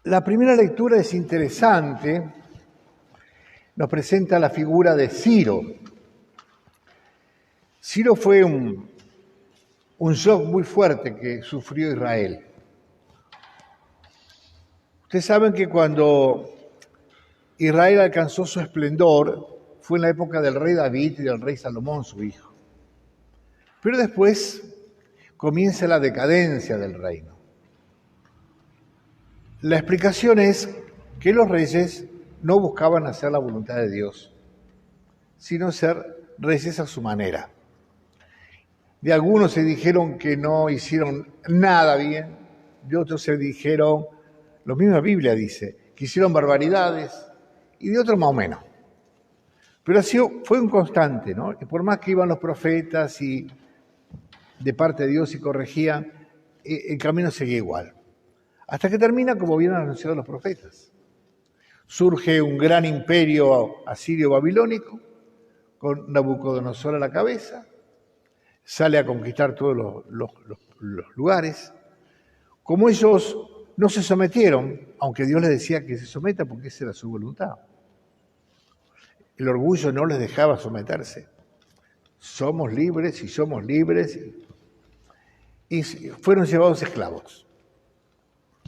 La primera lectura es interesante, nos presenta la figura de Ciro. Ciro fue un shock muy fuerte que sufrió Israel. Ustedes saben que cuando Israel alcanzó su esplendor fue en la época del rey David y del rey Salomón, su hijo. Pero después comienza la decadencia del reino. La explicación es que los reyes no buscaban hacer la voluntad de Dios, sino ser reyes a su manera. De algunos se dijeron que no hicieron nada bien, de otros se dijeron, lo mismo la Biblia dice, que hicieron barbaridades, y de otros más o menos. Pero así fue un constante, ¿no? Y por más que iban los profetas y de parte de Dios y corregían, el camino seguía igual. Hasta que termina como bien anunciado los profetas. Surge un gran imperio asirio-babilónico, con Nabucodonosor a la cabeza, sale a conquistar todos los lugares. Como ellos no se sometieron, aunque Dios les decía que se someta porque esa era su voluntad. El orgullo no les dejaba someterse. Somos libres y somos libres. Y fueron llevados esclavos.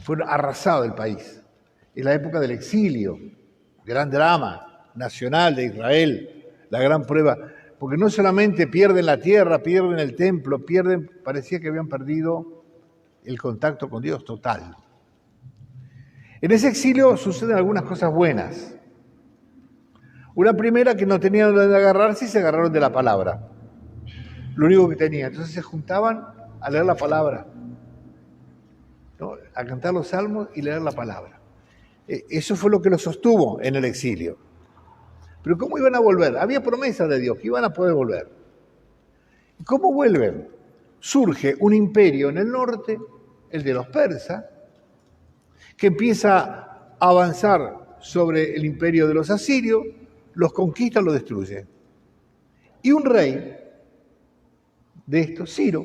Fueron arrasados el país. En la época del exilio, gran drama nacional de Israel, la gran prueba, porque no solamente pierden la tierra, pierden el templo, parecía que habían perdido el contacto con Dios total. En ese exilio suceden algunas cosas buenas. Una primera, que no tenían donde agarrarse y se agarraron de la palabra. Lo único que tenían. Entonces se juntaban a leer la palabra, ¿no? A cantar los salmos y leer la palabra. Eso fue lo que los sostuvo en el exilio. Pero ¿cómo iban a volver? Había promesa de Dios que iban a poder volver. ¿Cómo vuelven? Surge un imperio en el norte, el de los persas, que empieza a avanzar sobre el imperio de los asirios, los conquista, los destruye. Y un rey de estos, Ciro,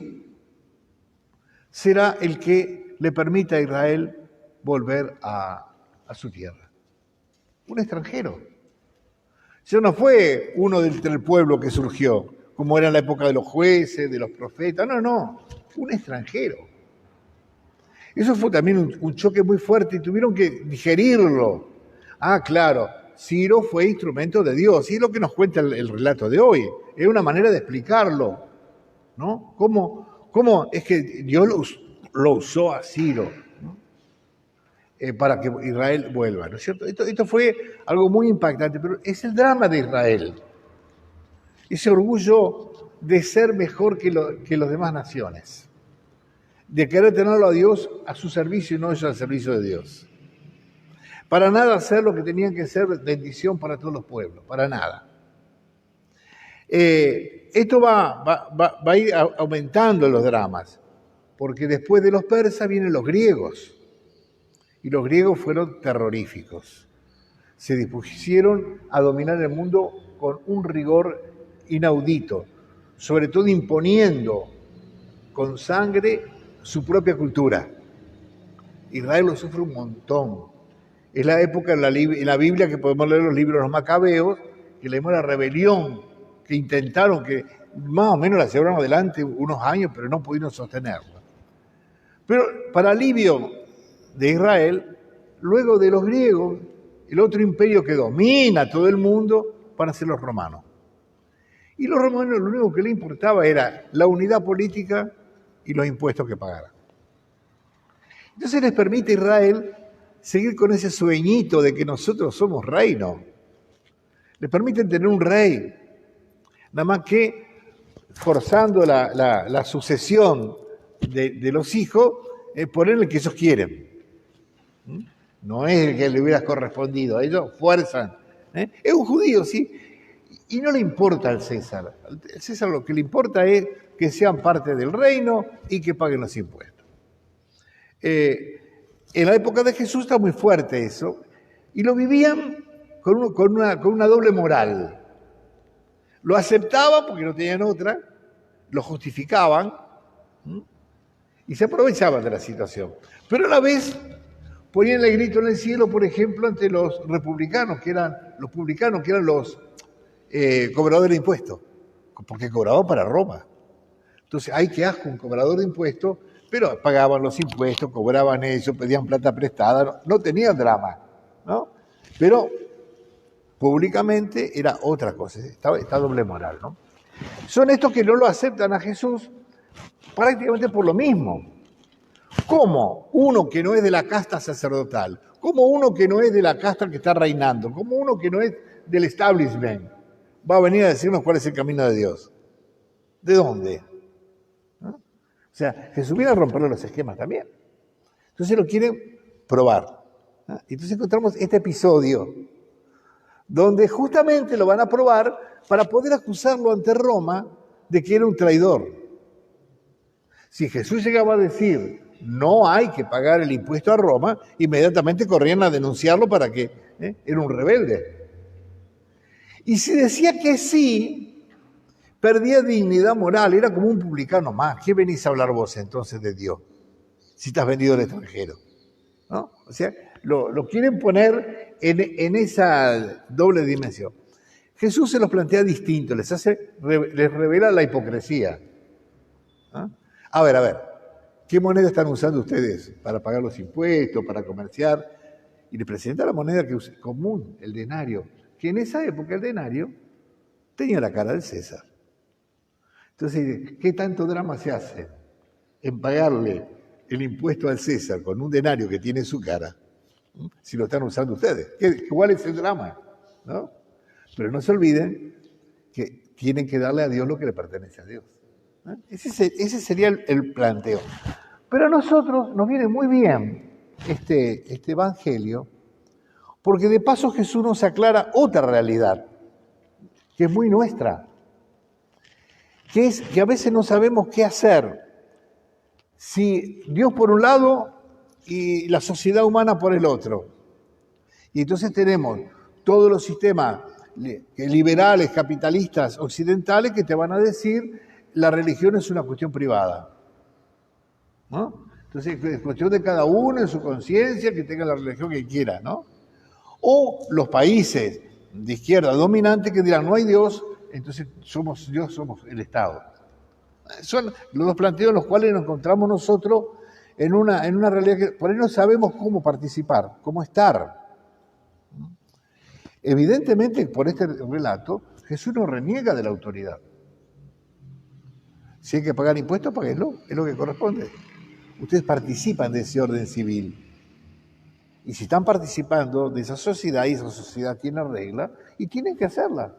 será el que le permita a Israel volver a su tierra. Un extranjero. Eso no fue uno del pueblo que surgió, como era en la época de los jueces, de los profetas. No, un extranjero. Eso fue también un choque muy fuerte y tuvieron que digerirlo. Ah, claro, Ciro fue instrumento de Dios, y es lo que nos cuenta el relato de hoy. Es una manera de explicarlo, ¿no? ¿Cómo es que Dios lo usó a Ciro, ¿no? Para que Israel vuelva, ¿no es cierto? Esto fue algo muy impactante, pero es el drama de Israel. Ese orgullo de ser mejor que las demás naciones, de querer tenerlo a Dios a su servicio y no ellos al servicio de Dios. Para nada hacer lo que tenían que ser bendición para todos los pueblos, para nada. Esto va a ir aumentando los dramas, porque después de los persas vienen los griegos, y los griegos fueron terroríficos. Se dispusieron a dominar el mundo con un rigor inaudito, sobre todo imponiendo con sangre su propia cultura. Israel lo sufre un montón. Es la época en la Biblia que podemos leer los libros de los Macabeos, que leemos la rebelión, que intentaron, que más o menos la llevaron adelante unos años, pero no pudieron sostenerla. Pero para alivio de Israel, luego de los griegos, el otro imperio que domina todo el mundo van a ser los romanos. Y los romanos lo único que les importaba era la unidad política y los impuestos que pagaran. Entonces les permite a Israel seguir con ese sueñito de que nosotros somos reino. Les permiten tener un rey, nada más que forzando la sucesión de los hijos, poner el que ellos quieren. No es el que le hubiera correspondido, ellos fuerzan. Es un judío, sí, y no le importa al César. Al César lo que le importa es que sean parte del reino y que paguen los impuestos. En la época de Jesús está muy fuerte eso, y lo vivían con una doble moral. Lo aceptaban porque no tenían otra, lo justificaban y se aprovechaban de la situación. Pero a la vez ponían el grito en el cielo, por ejemplo, ante los republicanos, que eran los publicanos, que eran los cobradores de impuestos, porque cobraban para Roma. Entonces, hay que asco un cobrador de impuestos, pero pagaban los impuestos, cobraban eso, pedían plata prestada, no tenían drama, ¿no? Pero públicamente era otra cosa, esta doble moral, ¿no? Son estos que no lo aceptan a Jesús prácticamente por lo mismo. ¿Cómo uno que no es de la casta sacerdotal? ¿Cómo uno que no es de la casta que está reinando? ¿Cómo uno que no es del establishment va a venir a decirnos cuál es el camino de Dios? ¿De dónde? ¿No? O sea, Jesús viene a romperle los esquemas también. Entonces lo quieren probar. ¿No? Entonces encontramos este episodio donde justamente lo van a probar para poder acusarlo ante Roma de que era un traidor. Si Jesús llegaba a decir, no hay que pagar el impuesto a Roma, inmediatamente corrían a denunciarlo para que era un rebelde. Y si decía que sí, perdía dignidad moral, era como un publicano más. ¿Qué venís a hablar vos entonces de Dios? Si estás vendido al extranjero, ¿no? O sea, lo quieren poner en esa doble dimensión. Jesús se los plantea distinto, les revela la hipocresía. ¿No? A ver, ¿qué moneda están usando ustedes para pagar los impuestos, para comerciar? Y le presenta la moneda que usa común, el denario, que en esa época el denario tenía la cara del César. Entonces, ¿qué tanto drama se hace en pagarle el impuesto al César con un denario que tiene su cara, si lo están usando ustedes? ¿Cuál es el drama? ¿No? Pero no se olviden que tienen que darle a Dios lo que le pertenece a Dios. ¿No? Ese sería el planteo. Pero a nosotros nos viene muy bien este evangelio, porque de paso Jesús nos aclara otra realidad, que es muy nuestra, que es que a veces no sabemos qué hacer. Si Dios por un lado y la sociedad humana por el otro. Y entonces tenemos todos los sistemas liberales, capitalistas, occidentales, que te van a decir la religión es una cuestión privada, ¿no? Entonces es cuestión de cada uno en su conciencia que tenga la religión que quiera, ¿no? O los países de izquierda dominantes que dirán no hay Dios, entonces Dios somos el Estado. Son los dos planteos en los cuales nos encontramos nosotros en una realidad que por ahí no sabemos cómo participar, cómo estar. Evidentemente, por este relato, Jesús no reniega de la autoridad. Si hay que pagar impuestos, páguenlo, es lo que corresponde. Ustedes participan de ese orden civil. Y si están participando de esa sociedad, y esa sociedad tiene reglas, y tienen que hacerla.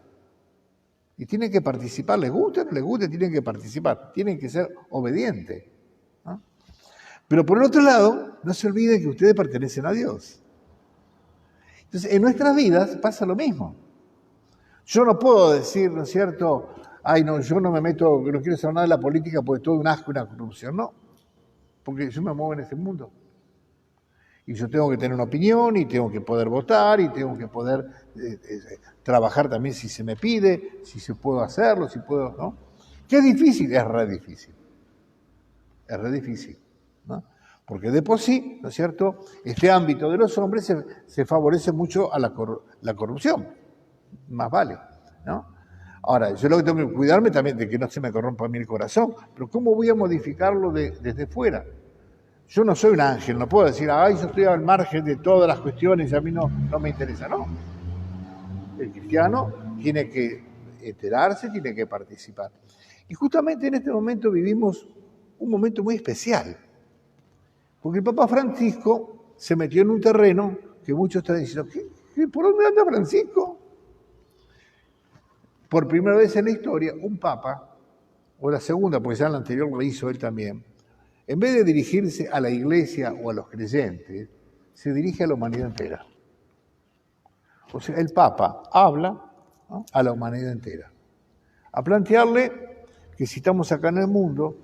Y tienen que participar, les guste o no les guste, tienen que participar, tienen que ser obedientes, ¿no? Pero por el otro lado, no se olviden que ustedes pertenecen a Dios. Entonces, en nuestras vidas pasa lo mismo. Yo no puedo decir, ¿no es cierto?, ay, no, yo no me meto, no quiero saber nada de la política porque todo es un asco, una corrupción. No, porque yo me muevo en este mundo. Y yo tengo que tener una opinión, y tengo que poder votar, y tengo que poder trabajar también si se me pide, si puedo hacerlo, si puedo, ¿no? ¿Qué es difícil? Es re difícil. Es re difícil, ¿no? Porque de por sí, ¿no es cierto?, este ámbito de los hombres se favorece mucho a la corrupción. Más vale, ¿no? Ahora, yo lo que tengo que cuidarme también de que no se me corrompa a mí el corazón, pero ¿cómo voy a modificarlo desde fuera? Yo no soy un ángel, no puedo decir, ay, yo estoy al margen de todas las cuestiones y a mí no me interesa, no. El cristiano tiene que enterarse, tiene que participar. Y justamente en este momento vivimos un momento muy especial, porque el Papa Francisco se metió en un terreno que muchos están diciendo, ¿por dónde anda Francisco? Por primera vez en la historia, un papa, o la segunda, porque ya en la anterior lo hizo él también, en vez de dirigirse a la iglesia o a los creyentes, se dirige a la humanidad entera. O sea, el Papa habla, ¿no?, a la humanidad entera, a plantearle que si estamos acá en el mundo,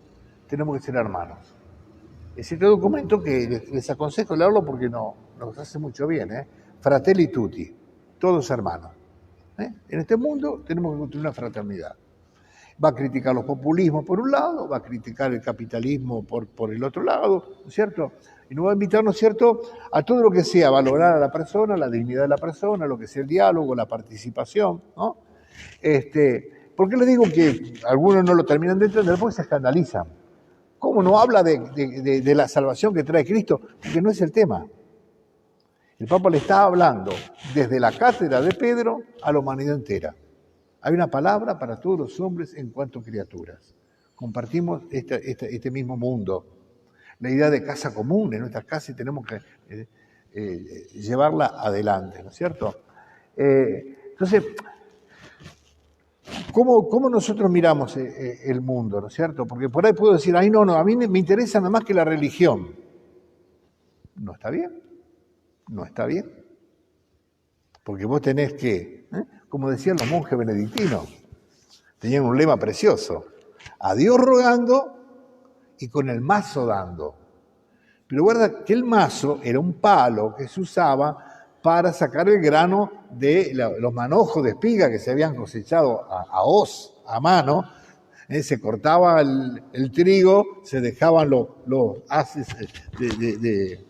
tenemos que ser hermanos. Es este documento que les aconsejo leerlo porque nos hace mucho bien, Fratelli Tutti, todos hermanos. En este mundo tenemos que construir una fraternidad. Va a criticar los populismos por un lado, va a criticar el capitalismo por el otro lado, ¿no es cierto? Y nos va a invitar, ¿no es cierto?, a todo lo que sea valorar a la persona, la dignidad de la persona, lo que sea el diálogo, la participación, ¿no? ¿Por qué les digo que algunos no lo terminan de entender? Porque se escandalizan. ¿Cómo no habla de la salvación que trae Cristo? Porque no es el tema. El Papa le está hablando desde la cátedra de Pedro a la humanidad entera. Hay una palabra para todos los hombres en cuanto criaturas. Compartimos este mismo mundo. La idea de casa común en nuestras casas y tenemos que llevarla adelante, ¿no es cierto? Entonces, ¿cómo nosotros miramos el mundo, ¿no es cierto? Porque por ahí puedo decir, ay, no, a mí me interesa nada más que la religión. No está bien, no está bien. Porque vos tenés que, como decían los monjes benedictinos, tenían un lema precioso, a Dios rogando y con el mazo dando. Pero guarda que el mazo era un palo que se usaba para sacar el grano de los manojos de espiga que se habían cosechado a hoz, a mano. Se cortaba el trigo, se dejaban los haces de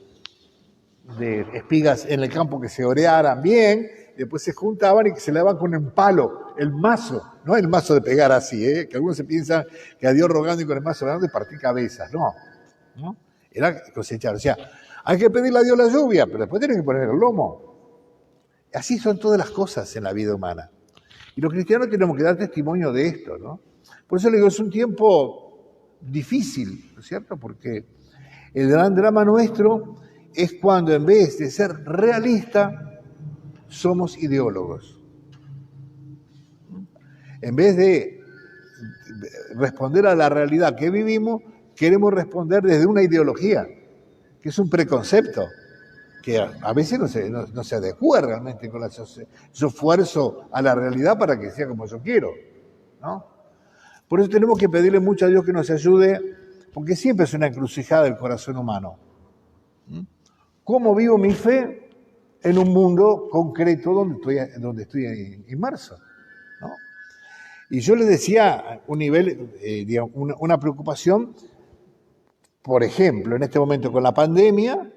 espigas en el campo que se orearan bien, después se juntaban y que se le daban con el palo, el mazo, no el mazo de pegar así, que algunos se piensan que a Dios rogando y con el mazo dando y partir cabezas, no, era cosechar, o sea, hay que pedirle a Dios la lluvia, pero después tienen que poner el lomo. Así son todas las cosas en la vida humana. Y los cristianos tenemos que dar testimonio de esto, ¿no? Por eso le digo, es un tiempo difícil, ¿no es cierto? Porque el gran drama nuestro es cuando en vez de ser realista, somos ideólogos. En vez de responder a la realidad que vivimos, queremos responder desde una ideología, que es un preconcepto, que a veces no se adecua realmente con yo esfuerzo a la realidad para que sea como yo quiero, ¿no? Por eso tenemos que pedirle mucho a Dios que nos ayude, porque siempre es una encrucijada del corazón humano. ¿Cómo vivo mi fe en un mundo concreto donde estoy inmerso, ¿no? Y yo les decía un nivel, digamos, una preocupación, por ejemplo, en este momento con la pandemia,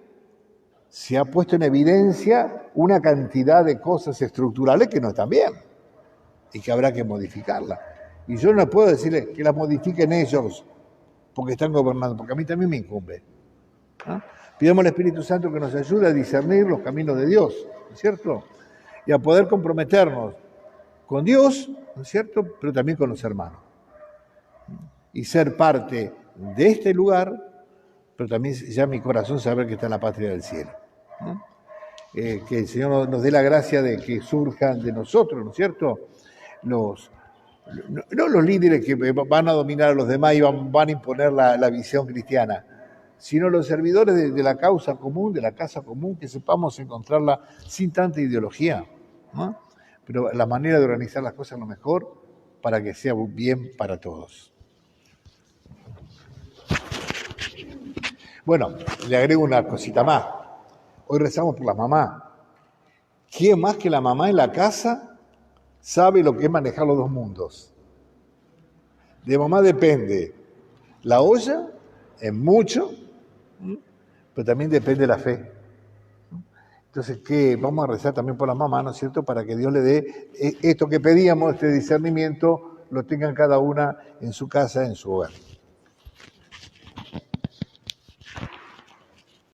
se ha puesto en evidencia una cantidad de cosas estructurales que no están bien y que habrá que modificarlas. Y yo no puedo decirles que las modifiquen ellos porque están gobernando, porque a mí también me incumbe, ¿no? Pidamos al Espíritu Santo que nos ayude a discernir los caminos de Dios, ¿no es cierto? Y a poder comprometernos con Dios, ¿no es cierto?, pero también con los hermanos. Y ser parte de este lugar, pero también ya mi corazón saber que está en la patria del cielo, ¿no? Que el Señor nos dé la gracia de que surjan de nosotros, ¿no es cierto?, no los líderes que van a dominar a los demás y van a imponer la visión cristiana, sino los servidores de la causa común, de la casa común, que sepamos encontrarla sin tanta ideología, ¿no? Pero la manera de organizar las cosas lo mejor para que sea bien para todos. Bueno, le agrego una cosita más. Hoy rezamos por la mamá. ¿Quién más que la mamá en la casa sabe lo que es manejar los dos mundos? De mamá depende la olla, en mucho, pero también depende la fe. Entonces, que vamos a rezar también por la mamá, ¿no es cierto?, para que Dios le dé esto que pedíamos, este discernimiento, lo tengan cada una en su casa, en su hogar.